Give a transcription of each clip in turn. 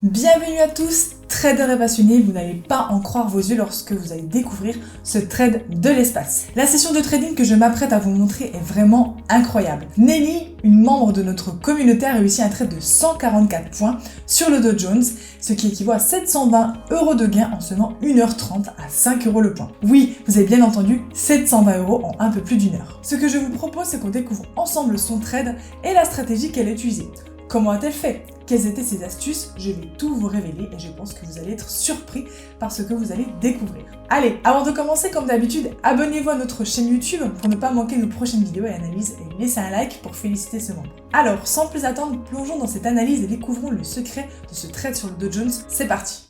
Bienvenue à tous, traders et passionnés, vous n'allez pas en croire vos yeux lorsque vous allez découvrir ce trade de l'espace. La session de trading que je m'apprête à vous montrer est vraiment incroyable. Nelly, une membre de notre communauté, a réussi un trade de 144 points sur le Dow Jones, ce qui équivaut à 720 € de gain en seulement 1h30 à 5 € le point. Oui, vous avez bien entendu, 720 € en un peu plus d'une heure. Ce que je vous propose, c'est qu'on découvre ensemble son trade et la stratégie qu'elle a utilisée. Comment a-t-elle fait? Quelles étaient ses astuces? Je vais tout vous révéler et je pense que vous allez être surpris par ce que vous allez découvrir. Allez, avant de commencer, comme d'habitude, abonnez-vous à notre chaîne YouTube pour ne pas manquer nos prochaines vidéos et analyses et laissez un like pour féliciter ce membre. Alors, sans plus attendre, plongeons dans cette analyse et découvrons le secret de ce trade sur le Dow Jones. C'est parti!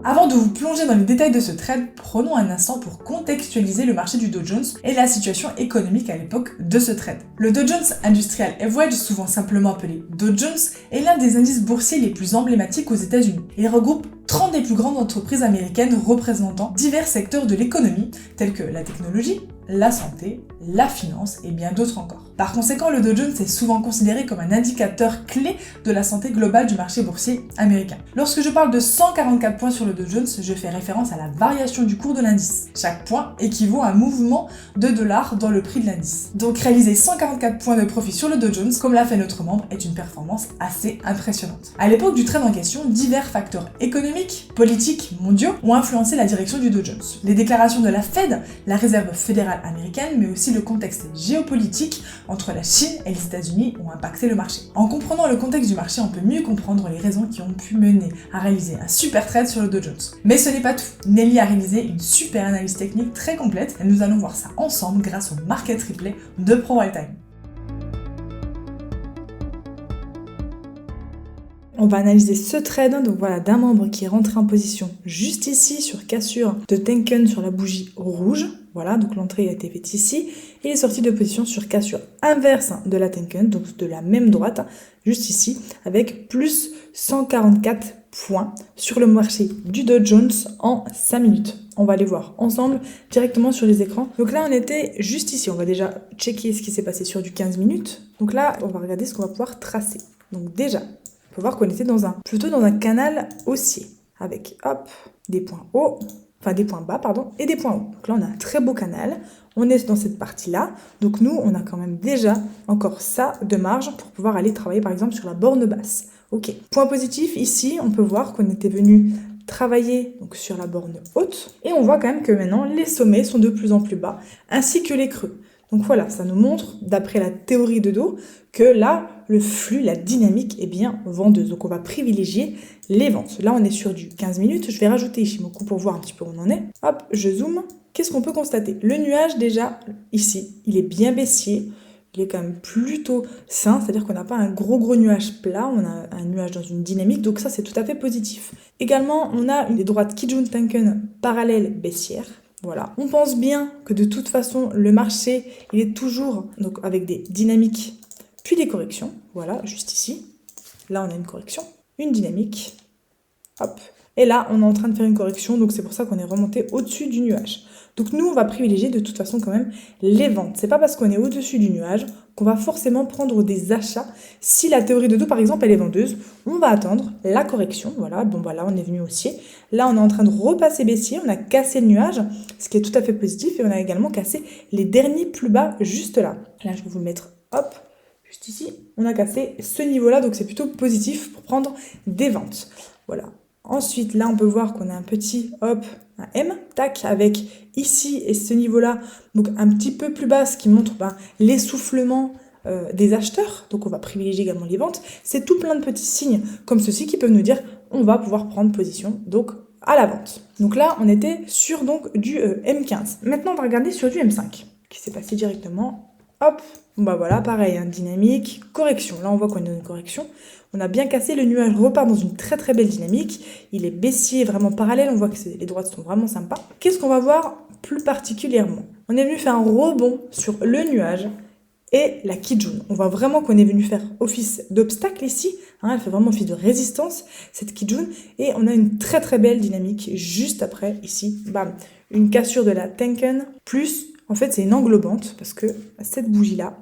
Avant de vous plonger dans les détails de ce trade, prenons un instant pour contextualiser le marché du Dow Jones et la situation économique à l'époque de ce trade. Le Dow Jones Industrial Average, souvent simplement appelé Dow Jones, est l'un des indices boursiers les plus emblématiques aux États-Unis. Il regroupe 30 des plus grandes entreprises américaines représentant divers secteurs de l'économie, tels que la technologie, la santé, la finance et bien d'autres encore. Par conséquent, le Dow Jones est souvent considéré comme un indicateur clé de la santé globale du marché boursier américain. Lorsque je parle de 144 points sur le Dow Jones, je fais référence à la variation du cours de l'indice. Chaque point équivaut à un mouvement de dollars dans le prix de l'indice. Donc réaliser 144 points de profit sur le Dow Jones, comme l'a fait notre membre, est une performance assez impressionnante. À l'époque du trade en question, divers facteurs économiques, politiques, mondiaux ont influencé la direction du Dow Jones. Les déclarations de la Fed, la Réserve fédérale américaine, mais aussi le contexte géopolitique entre la Chine et les États-Unis ont impacté le marché. En comprenant le contexte du marché, on peut mieux comprendre les raisons qui ont pu mener à réaliser un super trade sur le Dow Jones. Mais ce n'est pas tout. Nelly a réalisé une super analyse technique très complète et nous allons voir ça ensemble grâce au Market Replay de ProWildTime. On va analyser ce trade, donc voilà, d'un membre qui est rentré en position juste ici sur cassure de Tenkan sur la bougie rouge. Voilà, donc l'entrée a été faite ici. Il est sorti de position sur cassure inverse de la Tenkan, donc de la même droite, juste ici, avec plus 144 points sur le marché du Dow Jones en 5 minutes. On va les voir ensemble directement sur les écrans. Donc là, on était juste ici. On va déjà checker ce qui s'est passé sur du 15 minutes. Donc là, on va regarder ce qu'on va pouvoir tracer. Donc déjà, on peut voir qu'on était plutôt dans un canal haussier avec hop, des points hauts, des points bas, et des points hauts. Donc là, on a un très beau canal. On est dans cette partie-là. Donc nous, on a quand même déjà encore ça de marge pour pouvoir aller travailler, par exemple, sur la borne basse. Ok. Point positif, ici, on peut voir qu'on était venu travailler donc, sur la borne haute. Et on voit quand même que maintenant, les sommets sont de plus en plus bas, ainsi que les creux. Donc voilà, ça nous montre, d'après la théorie de Dow, que là, le flux, la dynamique est bien vendeuse. Donc on va privilégier les ventes. Là, on est sur du 15 minutes. Je vais rajouter Ishimoku pour voir un petit peu où on en est. Hop, je zoome. Qu'est-ce qu'on peut constater? Le nuage, déjà, ici, il est bien baissier. Il est quand même plutôt sain, c'est-à-dire qu'on n'a pas un gros nuage plat, on a un nuage dans une dynamique, donc ça, c'est tout à fait positif. Également, on a une droite Kijun Tenkan parallèle baissière. Voilà. On pense bien que de toute façon, le marché, il est toujours donc avec des dynamiques, puis des corrections. Voilà, juste ici. Là, on a une correction, une dynamique. Hop. Et là, on est en train de faire une correction, donc c'est pour ça qu'on est remonté au-dessus du nuage. Donc nous, on va privilégier de toute façon quand même les ventes. C'est pas parce qu'on est au-dessus du nuage qu'on va forcément prendre des achats. Si la théorie de Dow, par exemple, elle est vendeuse, on va attendre la correction. Voilà, bon voilà, on est venu haussier. Là, on est en train de repasser baissier, on a cassé le nuage, ce qui est tout à fait positif, et on a également cassé les derniers plus bas juste là. Là, je vais vous le mettre, hop, juste ici. On a cassé ce niveau-là, donc c'est plutôt positif pour prendre des ventes. Voilà. Ensuite, là, on peut voir qu'on a un petit, hop, un M, tac, avec ici et ce niveau-là, donc un petit peu plus bas, ce qui montre l'essoufflement des acheteurs. Donc, on va privilégier également les ventes. C'est tout plein de petits signes comme ceci qui peuvent nous dire on va pouvoir prendre position, donc à la vente. Donc là, on était sur donc du M15. Maintenant, on va regarder sur du M5, qui s'est passé directement. Hop, bon voilà, pareil, dynamique, correction. Là, on voit qu'on est dans une correction. On a bien cassé, le nuage repart dans une très très belle dynamique. Il est baissier, vraiment parallèle, on voit que les droites sont vraiment sympas. Qu'est-ce qu'on va voir plus particulièrement? On est venu faire un rebond sur le nuage et la Kijun. On voit vraiment qu'on est venu faire office d'obstacle ici, hein, elle fait vraiment office de résistance, cette Kijun, et on a une très très belle dynamique juste après, ici, bam, une cassure de la Tenkan, plus, en fait c'est une englobante, parce que cette bougie-là,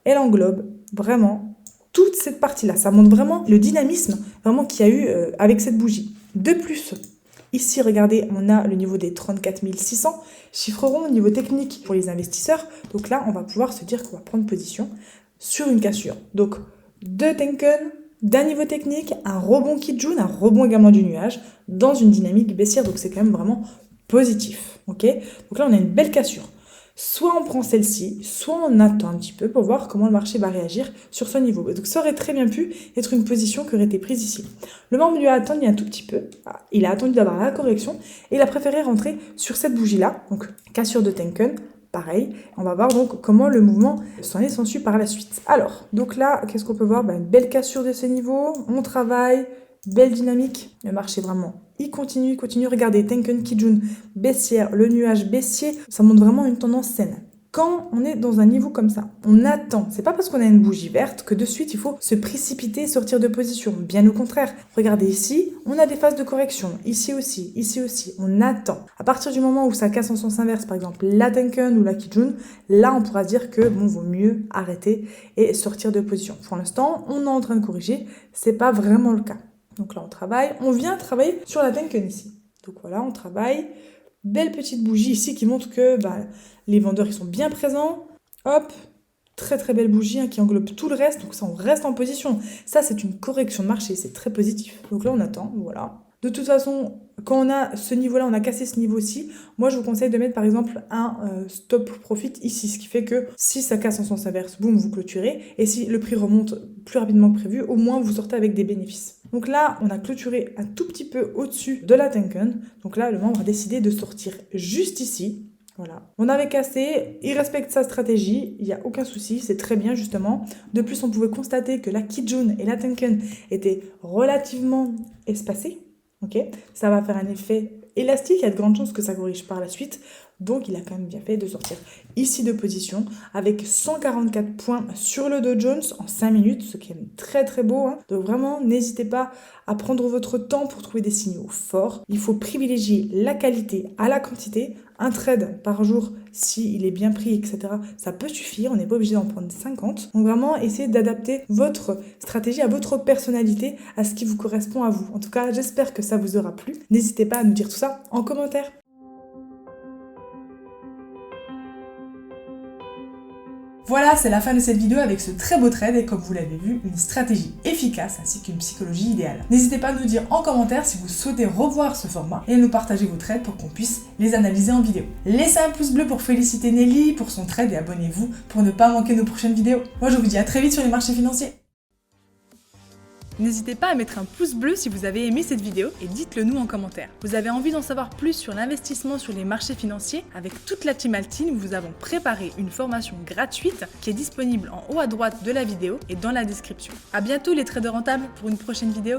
elle englobe vraiment toute cette partie-là. Ça montre vraiment le dynamisme vraiment qu'il y a eu avec cette bougie. De plus, ici, regardez, on a le niveau des 34 600, chiffre rond au niveau technique pour les investisseurs. Donc là, on va pouvoir se dire qu'on va prendre position sur une cassure. Donc, deux Tenkan, d'un niveau technique, un rebond Kijun, un rebond également du nuage, dans une dynamique baissière. Donc c'est quand même vraiment positif. Ok, donc là, on a une belle cassure. Soit on prend celle-ci, soit on attend un petit peu pour voir comment le marché va réagir sur ce niveau. Donc ça aurait très bien pu être une position qui aurait été prise ici. Le membre lui a attendu un tout petit peu, il a attendu d'avoir la correction et il a préféré rentrer sur cette bougie-là, donc cassure de Tenkan, pareil. On va voir donc comment le mouvement s'en est sensu par la suite. Alors, donc là, qu'est-ce qu'on peut voir? Une belle cassure de ce niveau, on travaille, belle dynamique, le marché vraiment il continue. Regardez, Tenkan Kijun baissière, le nuage baissier, ça montre vraiment une tendance saine. Quand on est dans un niveau comme ça, on attend. C'est pas parce qu'on a une bougie verte que de suite il faut se précipiter et sortir de position. Bien au contraire. Regardez ici, on a des phases de correction. Ici aussi. On attend. À partir du moment où ça casse en sens inverse, par exemple la Tenkan ou la Kijun, là on pourra se dire que bon, vaut mieux arrêter et sortir de position. Pour l'instant, on est en train de corriger. C'est pas vraiment le cas. Donc là, on travaille. On vient travailler sur la Tenkan ici. Donc voilà, on travaille. Belle petite bougie ici qui montre que les vendeurs ils sont bien présents. Hop, très très belle bougie qui englobe tout le reste. Donc ça, on reste en position. Ça, c'est une correction de marché. C'est très positif. Donc là, on attend. Voilà. De toute façon, quand on a ce niveau-là, on a cassé ce niveau-ci, moi je vous conseille de mettre par exemple un stop profit ici, ce qui fait que si ça casse en sens inverse, boum, vous clôturez, et si le prix remonte plus rapidement que prévu, au moins vous sortez avec des bénéfices. Donc là, on a clôturé un tout petit peu au-dessus de la Tenkan, donc là le membre a décidé de sortir juste ici. Voilà. On avait cassé, il respecte sa stratégie, il n'y a aucun souci, c'est très bien justement. De plus, on pouvait constater que la Kijun et la Tenkan étaient relativement espacées. Okay, ça va faire un effet élastique, il y a de grandes chances que ça corrige par la suite. Donc, il a quand même bien fait de sortir ici de position avec 144 points sur le Dow Jones en 5 minutes, ce qui est très très beau. Donc vraiment, n'hésitez pas à prendre votre temps pour trouver des signaux forts. Il faut privilégier la qualité à la quantité. Un trade par jour, s'il est bien pris, etc., ça peut suffire. On n'est pas obligé d'en prendre 50. Donc vraiment, essayez d'adapter votre stratégie à votre personnalité, à ce qui vous correspond à vous. En tout cas, j'espère que ça vous aura plu. N'hésitez pas à nous dire tout ça en commentaire. Voilà, c'est la fin de cette vidéo avec ce très beau trade et comme vous l'avez vu, une stratégie efficace ainsi qu'une psychologie idéale. N'hésitez pas à nous dire en commentaire si vous souhaitez revoir ce format et à nous partager vos trades pour qu'on puisse les analyser en vidéo. Laissez un pouce bleu pour féliciter Nelly pour son trade et abonnez-vous pour ne pas manquer nos prochaines vidéos. Moi je vous dis à très vite sur les marchés financiers. N'hésitez pas à mettre un pouce bleu si vous avez aimé cette vidéo et dites-le nous en commentaire. Vous avez envie d'en savoir plus sur l'investissement sur les marchés financiers? Avec toute la team Altine, nous vous avons préparé une formation gratuite qui est disponible en haut à droite de la vidéo et dans la description. À bientôt les traders rentables pour une prochaine vidéo.